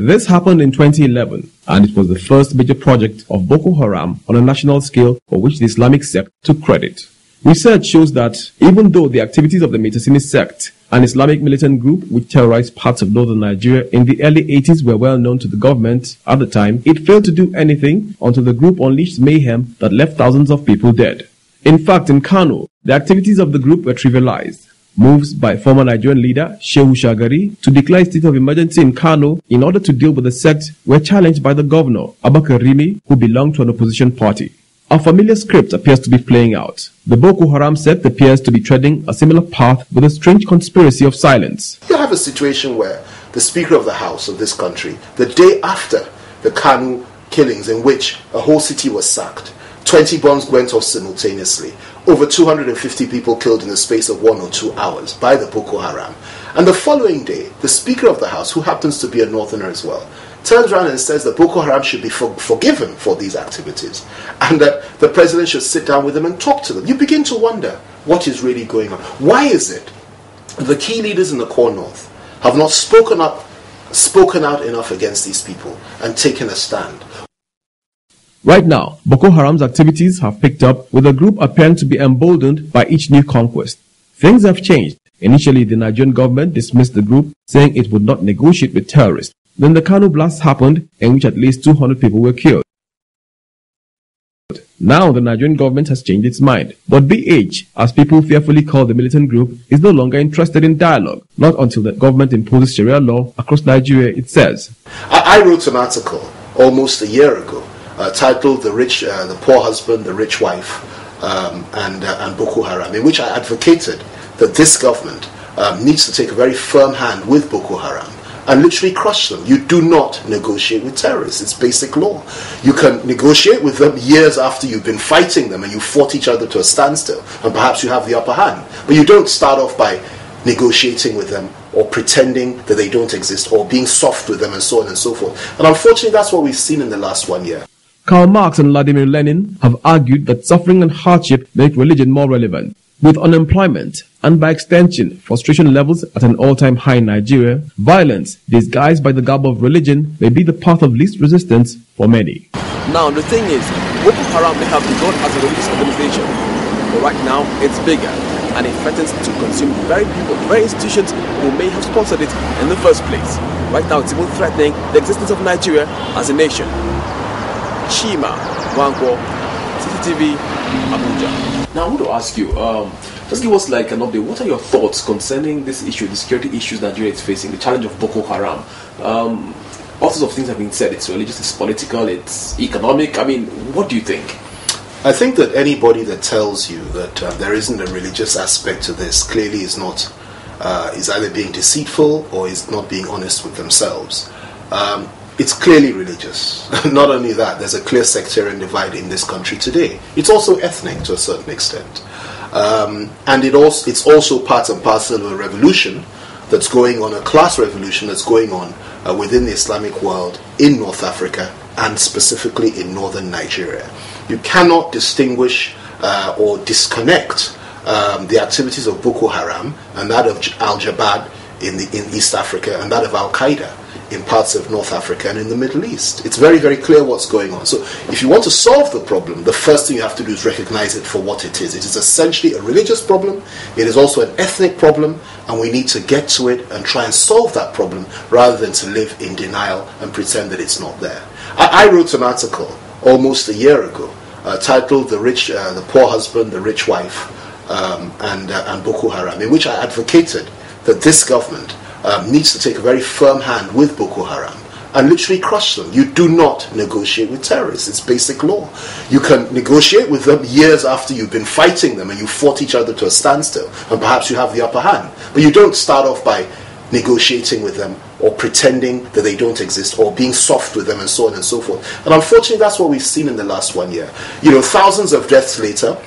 This happened in 2011, and it was the first major project of Boko Haram on a national scale for which the Islamic sect took credit. Research shows that even though the activities of the Metasini sect, an Islamic militant group which terrorized parts of northern Nigeria in the early 80s, were well known to the government at the time, it failed to do anything until the group unleashed mayhem that left thousands of people dead. In fact, in Kano, the activities of the group were trivialized. Moves by former Nigerian leader Shehu Shagari to declare a state of emergency in Kano in order to deal with the sect were challenged by the governor, Abba Karimi, who belonged to an opposition party. A familiar script appears to be playing out. The Boko Haram sect appears to be treading a similar path with a strange conspiracy of silence. You have a situation where the Speaker of the House of this country, the day after the Kanu killings in which a whole city was sacked, 20 bombs went off simultaneously, over 250 people killed in the space of 1 or 2 hours by the Boko Haram. And the following day, the Speaker of the House, who happens to be a northerner as well, turns around and says that Boko Haram should be forgiven for these activities and that the president should sit down with them and talk to them. You begin to wonder what is really going on. Why is it the key leaders in the core north have not spoken out enough against these people and taken a stand? Right now, Boko Haram's activities have picked up, with the group appearing to be emboldened by each new conquest. Things have changed. Initially, the Nigerian government dismissed the group, saying it would not negotiate with terrorists. Then the Kano blast happened, in which at least 200 people were killed. Now the Nigerian government has changed its mind. But BH, as people fearfully call the militant group, is no longer interested in dialogue. Not until the government imposes Sharia law across Nigeria, it says. I wrote an article almost a year ago titled The Poor Husband, the Rich Wife, and Boko Haram, in which I advocated that this government needs to take a very firm hand with Boko Haram and literally crush them. You do not negotiate with terrorists. It's basic law. You can negotiate with them years after you've been fighting them and you fought each other to a standstill, and perhaps you have the upper hand. But you don't start off by negotiating with them or pretending that they don't exist or being soft with them and so on and so forth. And unfortunately, that's what we've seen in the last 1 year. Karl Marx and Vladimir Lenin have argued that suffering and hardship make religion more relevant. With unemployment and, by extension, frustration levels at an all-time high in Nigeria, violence disguised by the garb of religion may be the path of least resistance for many. Now, the thing is, Boko Haram may have begun as a religious organization, but right now it's bigger, and it threatens to consume very people, very institutions who may have sponsored it in the first place. Right now, it's even threatening the existence of Nigeria as a nation. Chima Wankwo, CCTV, Abuja. Now, I want to ask you, just give us like an update. What are your thoughts concerning this issue, the security issues Nigeria is facing, the challenge of Boko Haram? All sorts of things have been said. It's religious, it's political, it's economic. I mean, what do you think? I think that anybody that tells you that there isn't a religious aspect to this clearly is not, is either being deceitful or is not being honest with themselves. It's clearly religious. Not only that, there's a clear sectarian divide in this country today. It's also ethnic to a certain extent. And it's also part and parcel of a revolution that's going on, a class revolution that's going on within the Islamic world in North Africa and specifically in northern Nigeria. You cannot distinguish or disconnect the activities of Boko Haram and that of Al-Jabhat in East Africa and that of Al-Qaeda in parts of North Africa and in the Middle East. It's very, very clear what's going on. So if you want to solve the problem, the first thing you have to do is recognize it for what it is. It is essentially a religious problem. It is also an ethnic problem, and we need to get to it and try and solve that problem rather than to live in denial and pretend that it's not there. I wrote an article almost a year ago titled The Poor Husband, the Rich Wife, and Boko Haram, in which I advocated that this government needs to take a very firm hand with Boko Haram and literally crush them. You do not negotiate with terrorists. It's basic law. You can negotiate with them years after you've been fighting them and you fought each other to a standstill, and perhaps you have the upper hand. But you don't start off by negotiating with them or pretending that they don't exist or being soft with them and so on and so forth. And unfortunately, that's what we've seen in the last 1 year. You know, thousands of deaths later,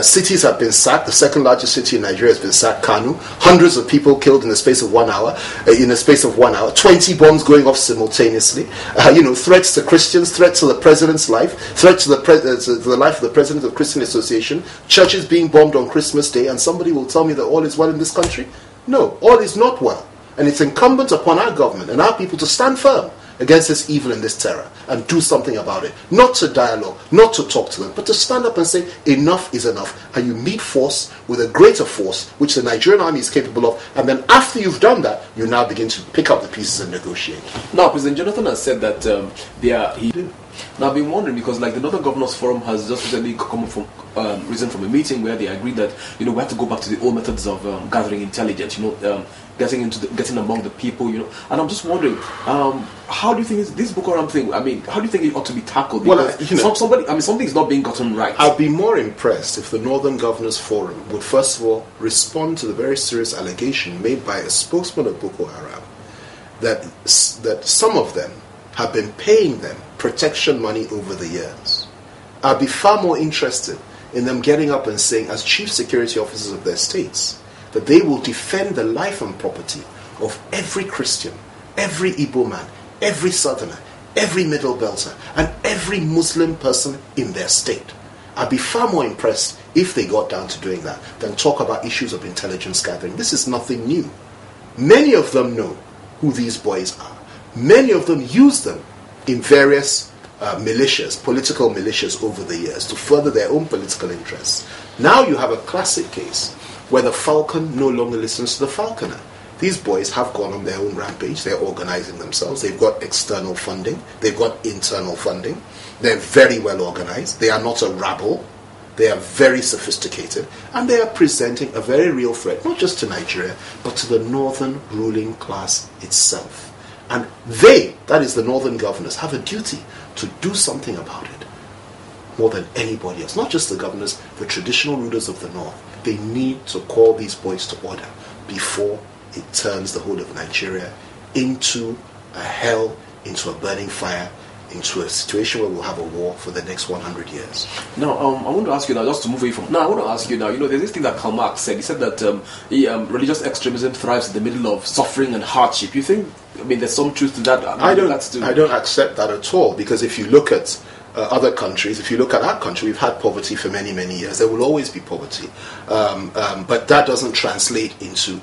cities have been sacked. The second largest city in Nigeria has been sacked, Kano. Hundreds of people killed in the space of 1 hour. 20 bombs going off simultaneously. Threats to Christians, threats to the president's life, threats to the life of the president of the Christian Association. Churches being bombed on Christmas Day, and somebody will tell me that all is well in this country? No, all is not well. And it's incumbent upon our government and our people to stand firm against this evil and this terror and do something about it. Not to dialogue, not to talk to them, but to stand up and say enough is enough. And you meet force with a greater force, which the Nigerian army is capable of. And then after you've done that, you now begin to pick up the pieces and negotiate. Now, President Jonathan has said that Now, I've been wondering because, like, the Northern Governors Forum has just recently risen from a meeting where they agreed that we have to go back to the old methods of gathering intelligence. Getting among the people. And I'm just wondering, how do you think this Boko Haram thing? I mean, how do you think it ought to be tackled? Because something is not being gotten right. I'd be more impressed if the Northern Governors Forum would first of all respond to the very serious allegation made by a spokesman of Boko Haram that some of them have been paying them protection money over the years. I'd be far more interested in them getting up and saying, as chief security officers of their states, that they will defend the life and property of every Christian, every Igbo man, every Southerner, every Middle Belter, and every Muslim person in their state. I'd be far more impressed if they got down to doing that than talk about issues of intelligence gathering. This is nothing new. Many of them know who these boys are. Many of them use them in various militias, political militias over the years to further their own political interests. Now you have a classic case where the falcon no longer listens to the falconer. These boys have gone on their own rampage. They're organizing themselves. They've got external funding. They've got internal funding. They're very well organized. They are not a rabble. They are very sophisticated. And they are presenting a very real threat, not just to Nigeria, but to the northern ruling class itself. And they, that is the northern governors, have a duty to do something about it more than anybody else. Not just the governors, the traditional rulers of the north. They need to call these boys to order before it turns the whole of Nigeria into a hell, into a burning fire, into a situation where we'll have a war for the next 100 years. Now, I want to ask you now, just to move away from... Now, I want to ask you now, there's this thing that Karl Marx said. He said that religious extremism thrives in the middle of suffering and hardship. You think, there's some truth to that? I don't accept that at all, because if you look at other countries, if you look at our country, we've had poverty for many, many years. There will always be poverty. But that doesn't translate into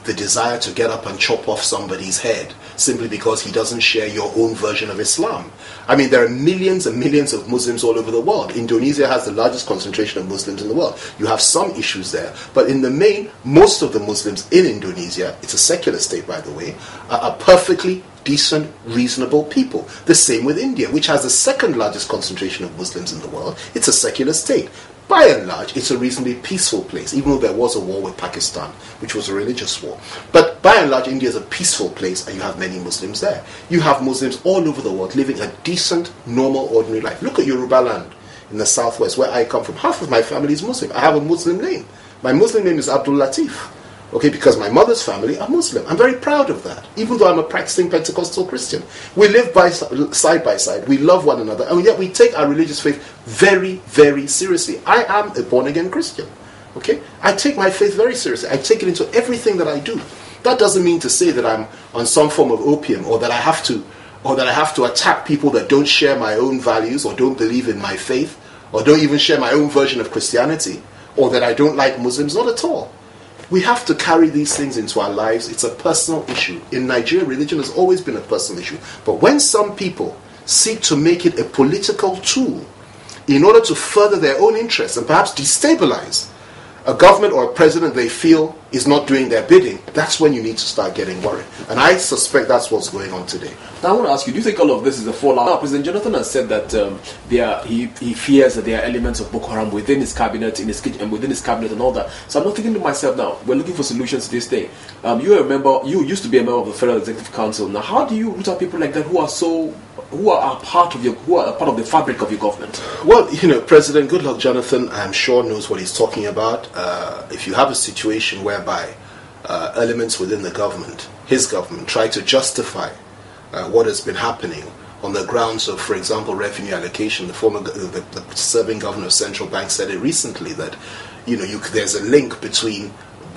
the desire to get up and chop off somebody's head simply because he doesn't share your own version of Islam. There are millions and millions of Muslims all over the world. Indonesia has the largest concentration of Muslims in the world. You have some issues there. But in the main, most of the Muslims in Indonesia, it's a secular state by the way, are perfectly decent, reasonable people. The same with India, which has the second largest concentration of Muslims in the world. It's a secular state. By and large, it's a reasonably peaceful place, even though there was a war with Pakistan, which was a religious war. But by and large, India is a peaceful place, and you have many Muslims there. You have Muslims all over the world living a decent, normal, ordinary life. Look at Yoruba land in the southwest, where I come from. Half of my family is Muslim. I have a Muslim name. My Muslim name is Abdul Latif. Okay, because my mother's family are Muslim. I'm very proud of that, even though I'm a practicing Pentecostal Christian. We live side by side. We love one another, and yet we take our religious faith very, very seriously. I am a born-again Christian. Okay, I take my faith very seriously. I take it into everything that I do. That doesn't mean to say that I'm on some form of opium, or that I have to attack people that don't share my own values, or don't believe in my faith, or don't even share my own version of Christianity, or that I don't like Muslims. Not at all. We have to carry these things into our lives. It's a personal issue. In Nigeria, religion has always been a personal issue. But when some people seek to make it a political tool in order to further their own interests and perhaps destabilize a government or a president they feel is not doing their bidding, that's when you need to start getting worried. And I suspect that's what's going on today. Now I want to ask you, do you think all of this is a fallout? Now, President Jonathan has said that he fears that there are elements of Boko Haram within his cabinet, and within his cabinet and all that. So I'm not thinking to myself now, we're looking for solutions to this thing. You used to be a member of the Federal Executive Council. Now how do you root out people like that who are part of the fabric of your government? Well, President Goodluck Jonathan, I'm sure, knows what he's talking about. If you have a situation whereby elements within the government, his government, try to justify what has been happening on the grounds of, for example, revenue allocation, the serving governor of Central Bank said it recently that there's a link between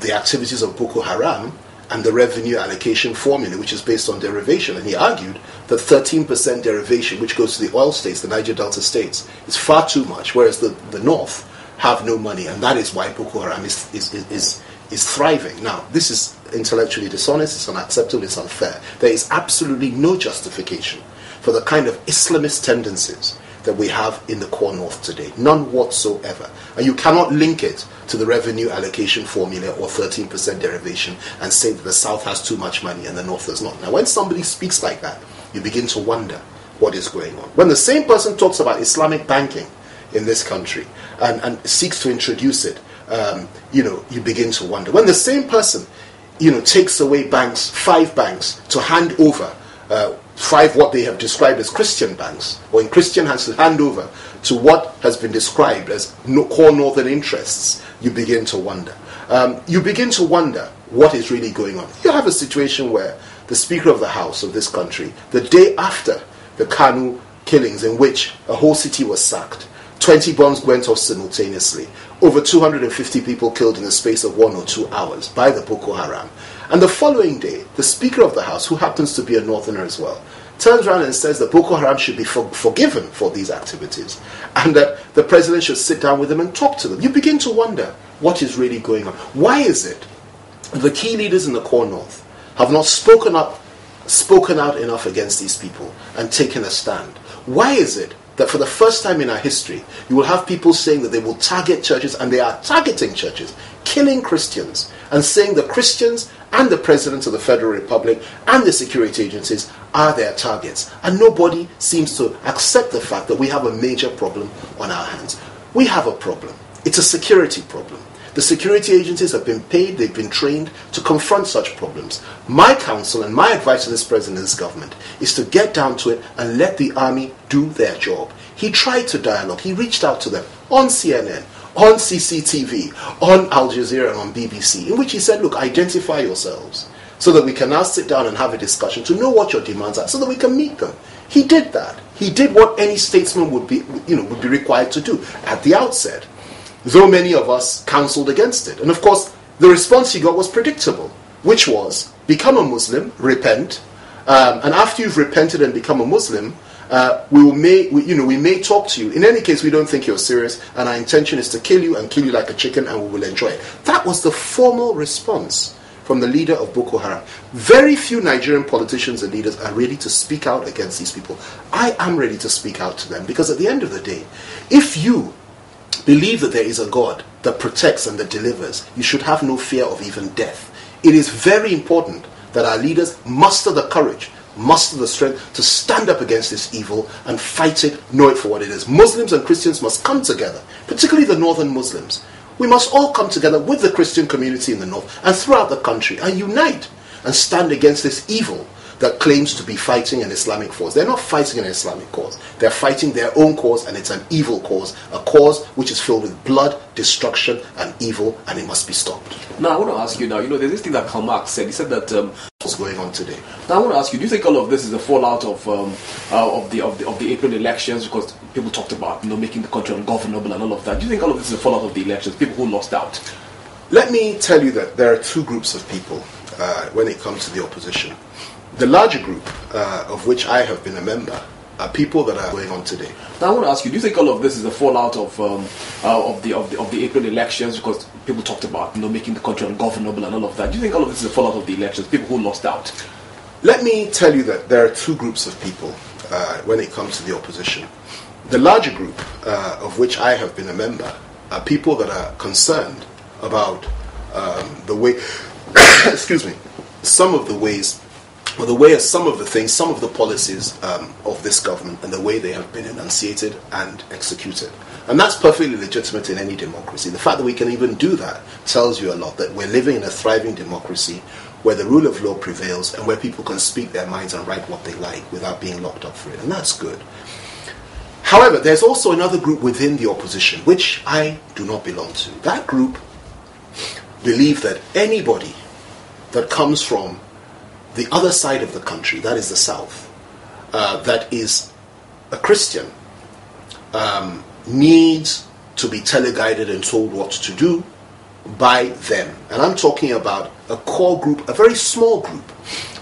the activities of Boko Haram and the revenue allocation formula, which is based on derivation. And he argued that 13% derivation, which goes to the oil states, the Niger Delta states, is far too much, whereas the North have no money, and that is why Boko Haram is thriving. Now, this is intellectually dishonest, it's unacceptable, it's unfair. There is absolutely no justification for the kind of Islamist tendencies that we have in the core north today. None whatsoever. And you cannot link it to the revenue allocation formula or 13% derivation and say that the south has too much money and the north does not. Now, when somebody speaks like that, you begin to wonder what is going on. When the same person talks about Islamic banking in this country and seeks to introduce it, you begin to wonder. When the same person, takes away banks, 5 banks, to hand over 5 what they have described as Christian banks, or in Christian hands to hand over to what has been described as core northern interests, you begin to wonder. You begin to wonder what is really going on. You have a situation where the Speaker of the House of this country, the day after the Kanu killings, in which a whole city was sacked, 20 bombs went off simultaneously, over 250 people killed in the space of 1 or 2 hours by the BokoHaram. And the following day, the Speaker of the House, who happens to be a northerner as well, turns around and says that BokoHaram should be forgiven for these activities and that the president should sit down with them and talk to them. You begin to wonder what is really going on. Why is it the key leaders in the core north have not spoken out enough against these people and taken a stand? Why is it that for the first time in our history, you will have people saying that they will target churches, and they are targeting churches, killing Christians, and saying the Christians and the President of the Federal Republic and the security agencies are their targets? And nobody seems to accept the fact that we have a major problem on our hands. We have a problem. It's a security problem. The security agencies have been paid, they've been trained to confront such problems. My counsel and my advice to this president and this government is to get down to it and let the army do their job. He tried to dialogue, he reached out to them on CNN, on CCTV, on Al Jazeera and on BBC, in which he said, look, identify yourselves so that we can now sit down and have a discussion to know what your demands are so that we can meet them. He did that. He did what any statesman would be required to do at the outset, though many of us counseled against it. And of course, the response he got was predictable, which was, become a Muslim, repent, and after you've repented and become a Muslim, we may talk to you. In any case, we don't think you're serious, and our intention is to kill you like a chicken, and we will enjoy it. That was the formal response from the leader of Boko Haram. Very few Nigerian politicians and leaders are ready to speak out against these people. I am ready to speak out to them, because at the end of the day, if you believe that there is a God that protects and that delivers, you should have no fear of even death. It is very important that our leaders muster the courage, muster the strength to stand up against this evil and fight it, know it for what it is. Muslims and Christians must come together, particularly the northern Muslims. We must all come together with the Christian community in the north and throughout the country and unite and stand against this evil that claims to be fighting an Islamic cause. They're not fighting an Islamic cause. They're fighting their own cause, and it's an evil cause, a cause which is filled with blood, destruction, and evil, and it must be stopped. Now, I want to ask you now, there's this thing that Karl Marx said. He said that... what's going on today? Now, I want to ask you, do you think all of this is a fallout of the April elections, because people talked about, making the country ungovernable and all of that? Do you think all of this is a fallout of the elections, people who lost out? Let me tell you that there are 2 groups of people when it comes to the opposition. The larger group, of which I have been a member, are people that are going on today. Now, I want to ask you, do you think all of this is a fallout of the April elections, because people talked about, making the country ungovernable and all of that? Do you think all of this is a fallout of the elections, people who lost out? Let me tell you that there are 2 groups of people when it comes to the opposition. The larger group, of which I have been a member, are people that are concerned about the way, some of the ways, or the way some of the things, some of the policies of this government and the way they have been enunciated and executed. And that's perfectly legitimate in any democracy. The fact that we can even do that tells you a lot, that we're living in a thriving democracy where the rule of law prevails and where people can speak their minds and write what they like without being locked up for it. And that's good. However, there's also another group within the opposition, which I do not belong to. That group believe that anybody that comes from the other side of the country, that is the South, that is a Christian, needs to be teleguided and told what to do by them. And I'm talking about a core group, a very small group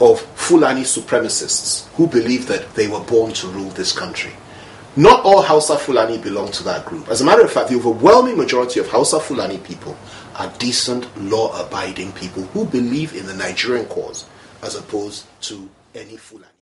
of Fulani supremacists who believe that they were born to rule this country. Not all Hausa Fulani belong to that group. As a matter of fact, the overwhelming majority of Hausa Fulani people are decent, law-abiding people who believe in the Nigerian cause as opposed to any Fulani.